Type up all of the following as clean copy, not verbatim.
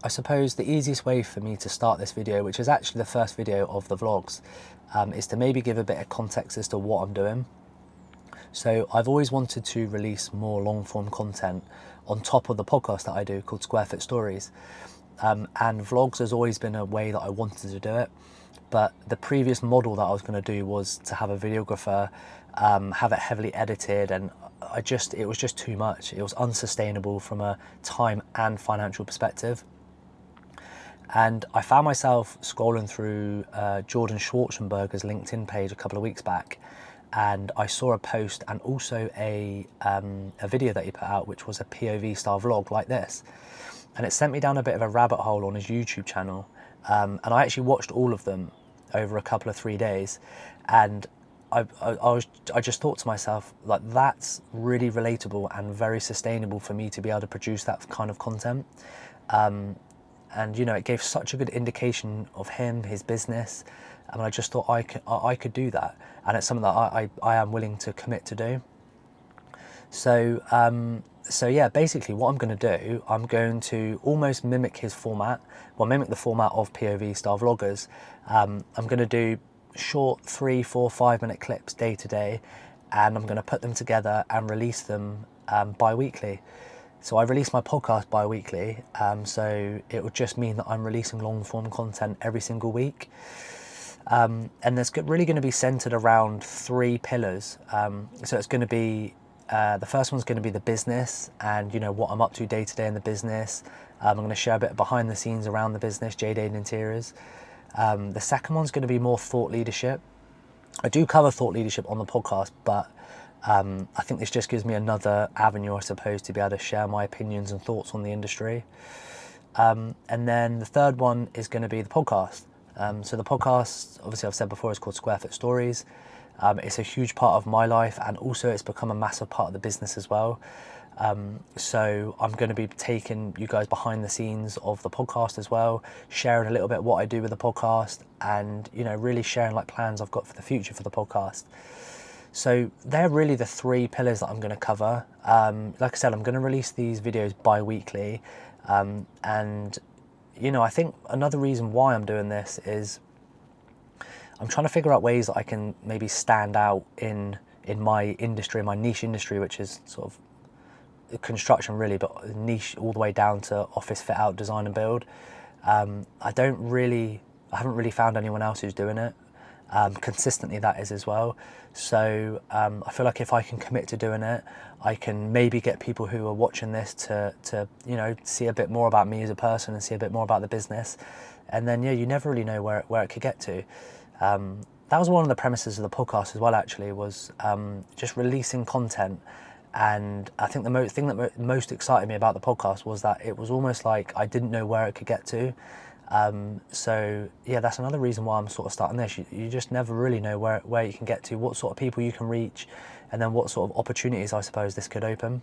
I suppose the easiest way for me to start this video, which is actually the first video of the vlogs, is to maybe give a bit of context as to what I'm doing. So I've always wanted to release more long form content on top of the podcast that I do called Square Foot Stories. And vlogs has always been a way that I wanted to do it. But the previous model that I was going to do was to have a videographer, have it heavily edited, and it was just too much. It was unsustainable from a time and financial perspective. And I found myself scrolling through Jordan Schwarzenberger's LinkedIn page a couple of weeks back, and I saw a post and also a video that he put out, which was a POV style vlog like this. And it sent me down a bit of a rabbit hole on his YouTube channel. And I actually watched all of them over a couple of 3 days. And I just thought to myself, like, that's really relatable and very sustainable for me to be able to produce that kind of content. And you know, it gave such a good indication of him, his business, and I just thought I could do that, and it's something that I am willing to commit to do. So yeah, basically what I'm going to do, I'm going to almost mimic his format, mimic the format of POV style vloggers. I'm going to do short 3, 4, 5 minute clips day to day, and I'm going to put them together and release them bi-weekly. So I release my podcast bi-weekly, so it would just mean that I'm releasing long form content every single week. And it's really going to be centered around 3 pillars. So it's going to be, the first one's going to be the business and, you know, what I'm up to day to day in the business. I'm going to share a bit behind the scenes around the business, Jade Interiors. The second one's going to be more thought leadership. I do cover thought leadership on the podcast, but I think this just gives me another avenue, I suppose, to be able to share my opinions and thoughts on the industry. And then the third one is going to be the podcast. So the podcast, obviously I've said before, is called Square Foot Stories. It's a huge part of my life, and also it's become a massive part of the business as well. So I'm going to be taking you guys behind the scenes of the podcast as well, sharing a little bit what I do with the podcast, and, you know, really sharing like plans I've got for the future for the podcast. So they're really the 3 pillars that I'm going to cover. Like I said, I'm going to release these videos bi-weekly. And, you know, I think another reason why I'm doing this is I'm trying to figure out ways that I can maybe stand out in my industry, my niche industry, which is sort of construction really, but niche all the way down to office fit out, design and build. I haven't really found anyone else who's doing it. Consistently, that is as well. So I feel like if I can commit to doing it, I can maybe get people who are watching this to you know, see a bit more about me as a person and see a bit more about the business. And then, yeah, you never really know where it could get to. That was one of the premises of the podcast as well, actually, was just releasing content. And I think the thing that most excited me about the podcast was that it was almost like I didn't know where it could get to. So yeah, that's another reason why I'm sort of starting this. You just never really know where you can get to, what sort of people you can reach, and then what sort of opportunities I suppose this could open.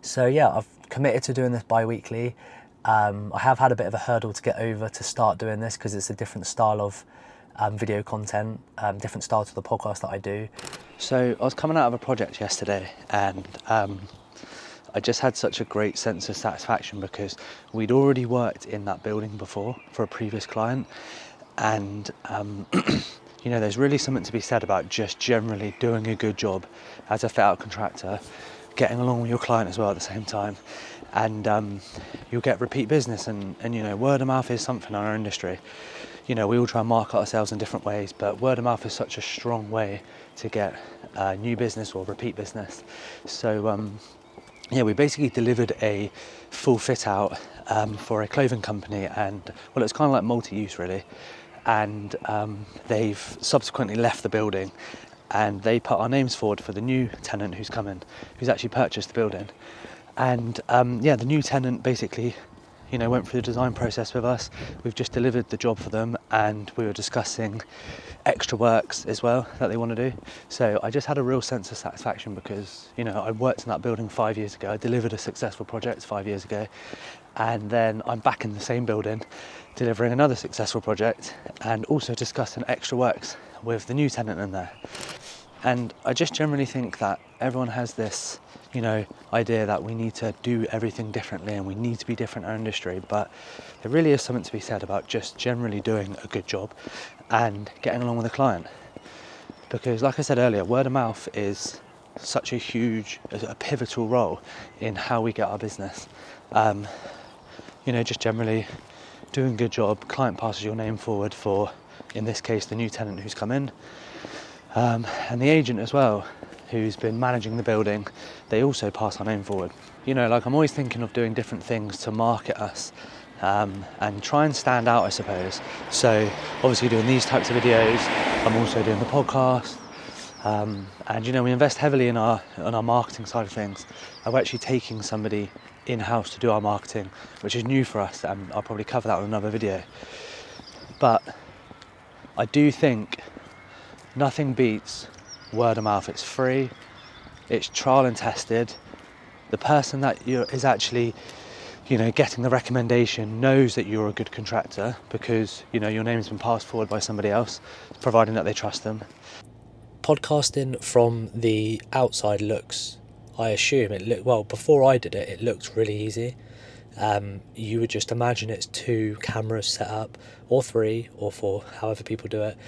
So yeah, I've committed to doing this bi-weekly. I have had a bit of a hurdle to get over to start doing this because it's a different style of video content, different style to the podcast that I do. So I was coming out of a project yesterday, and I just had such a great sense of satisfaction because we'd already worked in that building before for a previous client. And, you know, there's really something to be said about just generally doing a good job as a fit out contractor, getting along with your client as well at the same time. And you'll get repeat business, and you know, word of mouth is something in our industry. You know, we all try and market ourselves in different ways, but word of mouth is such a strong way to get new business or repeat business. So, yeah, we basically delivered a full fit out for a clothing company, and well, it's kind of like multi-use really. And they've subsequently left the building, and they put our names forward for the new tenant who's come in, who's actually purchased the building. And yeah, the new tenant basically, you know, went through the design process with us. We've just delivered the job for them, and we were discussing extra works as well that they want to do. So I just had a real sense of satisfaction because, you know, I worked in that building 5 years ago. I delivered a successful project 5 years ago, and then I'm back in the same building delivering another successful project and also discussing extra works with the new tenant in there. And I just generally think that everyone has this, idea that we need to do everything differently and we need to be different in our industry, but there really is something to be said about just generally doing a good job and getting along with a client. Because like I said earlier, word of mouth is such a pivotal role in how we get our business. Just generally doing a good job, client passes your name forward for, in this case, the new tenant who's come in, and the agent as well, who's been managing the building, they also pass our name forward. I'm always thinking of doing different things to market us, and try and stand out, I suppose. So obviously doing these types of videos, I'm also doing the podcast, and we invest heavily on our marketing side of things. I'm actually taking somebody in-house to do our marketing, which is new for us, and I'll probably cover that on another video. But I do think nothing beats word of mouth. It's free, it's trial and tested. The person that is actually getting the recommendation knows that you're a good contractor because your name's been passed forward by somebody else, providing that they trust them. Podcasting from the outside looks, I assume before I did it looked really easy. You would just imagine it's 2 cameras set up, or 3 or 4, however people do it.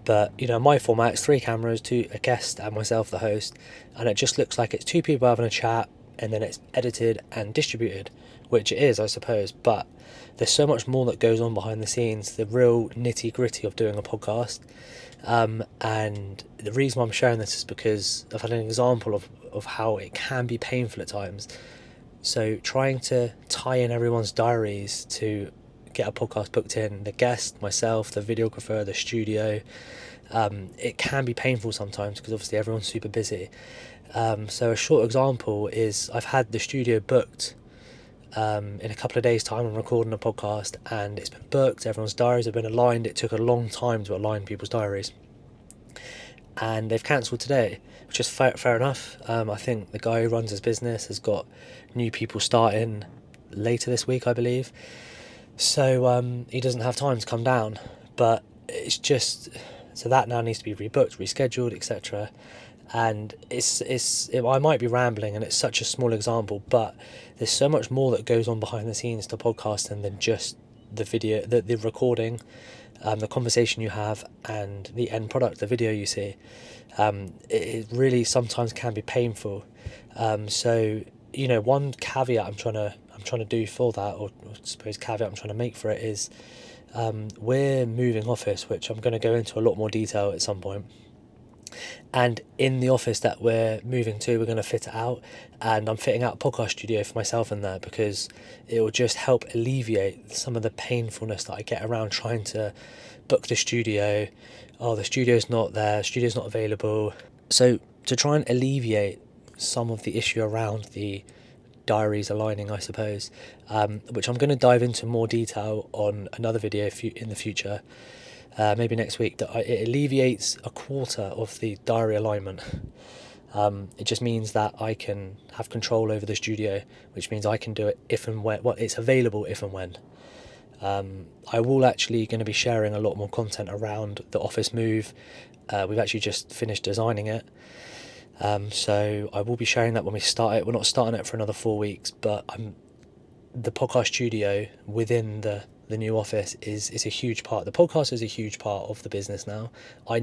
But my format's 3 cameras, 2, a guest and myself, the host, and it just looks like it's 2 people having a chat, and then it's edited and distributed, which it is, I suppose. But there's so much more that goes on behind the scenes, the real nitty gritty of doing a podcast. And the reason why I'm sharing this is because I've had an example of how it can be painful at times. So trying to tie in everyone's diaries to get a podcast booked in, the guest, myself, the videographer, the studio, it can be painful sometimes because obviously everyone's super busy. So a short example is I've had the studio booked in a couple of days' time. I'm recording a podcast and it's been booked, everyone's diaries have been aligned. It took a long time to align people's diaries, and they've cancelled today, which is fair enough. I think the guy who runs his business has got new people starting later this week, I believe, so he doesn't have time to come down. But it's just, so that now needs to be rebooked, rescheduled, etc. And I might be rambling, and it's such a small example, but there's so much more that goes on behind the scenes to podcasting than just the video, the recording, the conversation you have, and the end product, the video you see. It really sometimes can be painful. So one caveat I'm trying to do for that, or I suppose caveat I'm trying to make for it, is we're moving office, which I'm going to go into a lot more detail at some point. And in the office that we're moving to, we're going to fit it out, and I'm fitting out a podcast studio for myself in there because it will just help alleviate some of the painfulness that I get around trying to book the studio. Oh, the studio's not there, studio's not available. So to try and alleviate some of the issue around the diaries aligning, I suppose, which I'm going to dive into more detail on another video in the future, maybe next week, that it alleviates a quarter of the diary alignment. It just means that I can have control over the studio, which means I can do it if and when, it's available if and when. I will actually going to be sharing a lot more content around the office move. We've actually just finished designing it. So I will be sharing that when we start it. We're not starting it for another 4 weeks, but the podcast studio within the new office is a huge part. The podcast is a huge part of the business now. I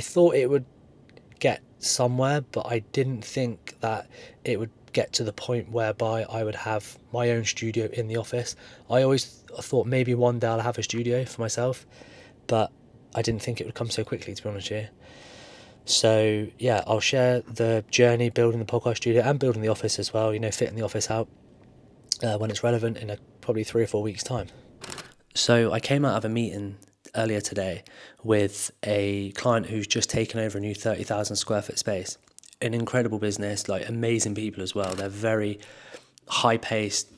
thought it would get somewhere, but I didn't think that it would get to the point whereby I would have my own studio in the office. I always thought maybe one day I'll have a studio for myself, but I didn't think it would come so quickly, to be honest with you. So yeah, I'll share the journey building the podcast studio and building the office as well, fitting the office out when it's relevant in probably 3 or 4 weeks' time. So I came out of a meeting earlier today with a client who's just taken over a new 30,000 square foot space. An incredible business, like amazing people as well. They're very high paced,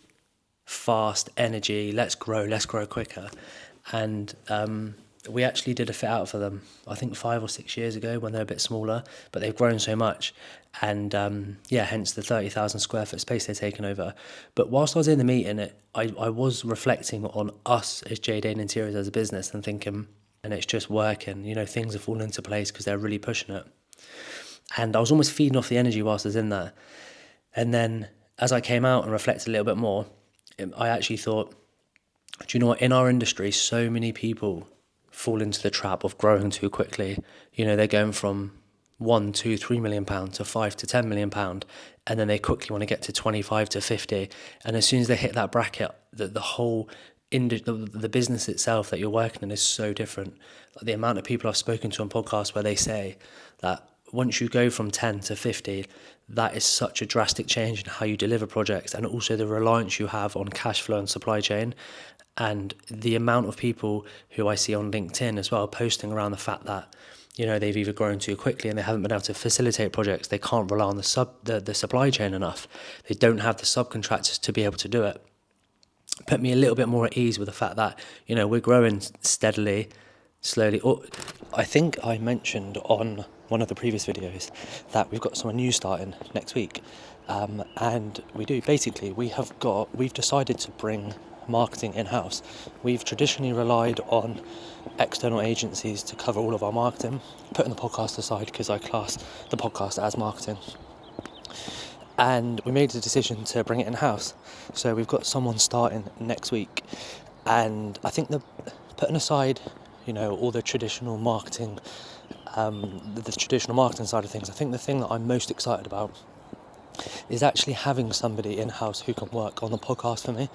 fast energy, let's grow quicker. And we actually did a fit out for them, I think 5 or 6 years ago when they're a bit smaller, but they've grown so much. And hence the 30,000 square foot space they've taken over. But whilst I was in the meeting, I was reflecting on us as J Dane Interiors as a business and thinking, and it's just working. Things have fallen into place because they're really pushing it. And I was almost feeding off the energy whilst I was in there. And then as I came out and reflected a little bit more, I actually thought, do you know what? In our industry, so many people fall into the trap of growing too quickly. They're going from 1, 2, 3 million pound to 5 to 10 million pound, and then they quickly want to get to 25 to 50. And as soon as they hit that bracket, the whole the business itself that you're working in is so different. Like the amount of people I've spoken to on podcasts where they say that once you go from 10 to 50, that is such a drastic change in how you deliver projects, and also the reliance you have on cash flow and supply chain. And the amount of people who I see on LinkedIn as well posting around the fact that they've either grown too quickly and they haven't been able to facilitate projects. They can't rely on the supply chain enough. They don't have the subcontractors to be able to do it. Put me a little bit more at ease with the fact that we're growing steadily, slowly. I think I mentioned on one of the previous videos that we've got someone new starting next week, and we've decided to bring marketing in-house. We've traditionally relied on external agencies to cover all of our marketing, putting the podcast aside because I class the podcast as marketing. And we made the decision to bring it in-house. So we've got someone starting next week, and I think putting aside all the traditional marketing, the traditional marketing side of things, I think the thing that I'm most excited about is actually having somebody in-house who can work on the podcast for me,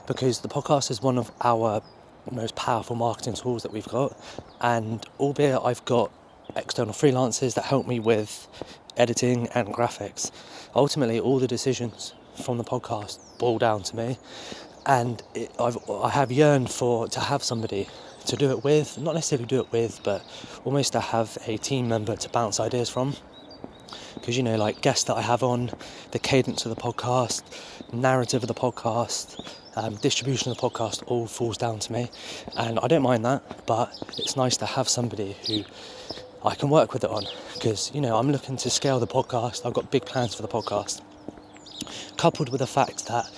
because the podcast is one of our most powerful marketing tools that we've got. And albeit I've got external freelancers that help me with editing and graphics, ultimately all the decisions from the podcast boil down to me. And I have yearned to have somebody to do it with, not necessarily do it with, but almost to have a team member to bounce ideas from. Because like guests that I have on, the cadence of the podcast, narrative of the podcast, distribution of the podcast all falls down to me, and I don't mind that, but it's nice to have somebody who I can work with it on, because I'm looking to scale the podcast. I've got big plans for the podcast, coupled with the fact that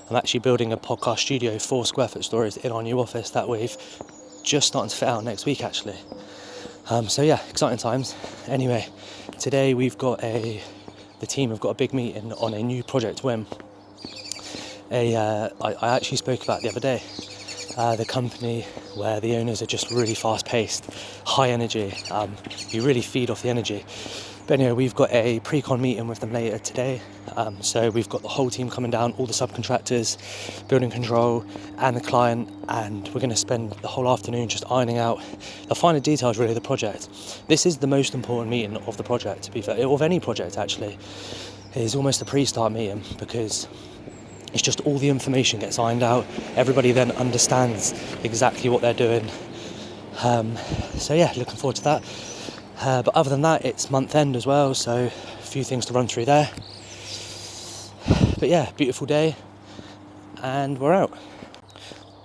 I'm actually building a podcast studio, 4 square foot stories in our new office that we've just starting to fit out next week actually. So yeah, exciting times. Anyway, today the team have got a big meeting on a new project whim. I actually spoke about the other day, the company where the owners are just really fast paced, high energy, you really feed off the energy. But anyway, we've got a pre-con meeting with them later today, so we've got the whole team coming down, all the subcontractors, building control and the client, and we're going to spend the whole afternoon just ironing out the finer details really of the project. This is the most important meeting of the project, to be fair, of any project actually. It is almost a pre-start meeting, because it's just all the information gets ironed out. Everybody then understands exactly what they're doing. So yeah, looking forward to that. But other than that, it's month end as well, so a few things to run through there. But yeah, beautiful day, and we're out.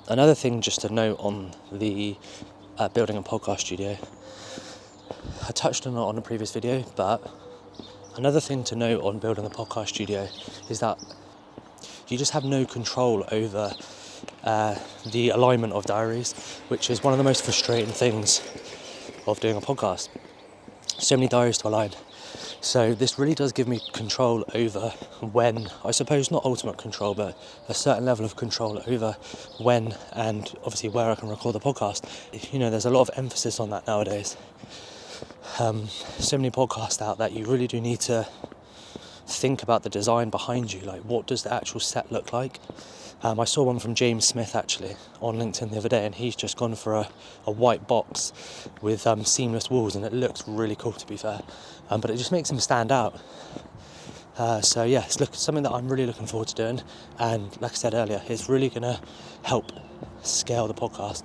Another thing just to note on the building a podcast studio, I touched on it on a previous video, but another thing to note on building a podcast studio is that you just have no control over the alignment of diaries, which is one of the most frustrating things of doing a podcast. So many diaries to align. So this really does give me control over when, I suppose not ultimate control, but a certain level of control over when and obviously where I can record the podcast. There's a lot of emphasis on that nowadays. So many podcasts out that you really do need to think about the design behind you, like what does the actual set look like. I saw one from James Smith actually on LinkedIn the other day, and he's just gone for a white box with seamless walls, and it looks really cool, to be fair, but it just makes him stand out. So yeah, it's something that I'm really looking forward to doing, and like I said earlier, it's really going to help scale the podcast.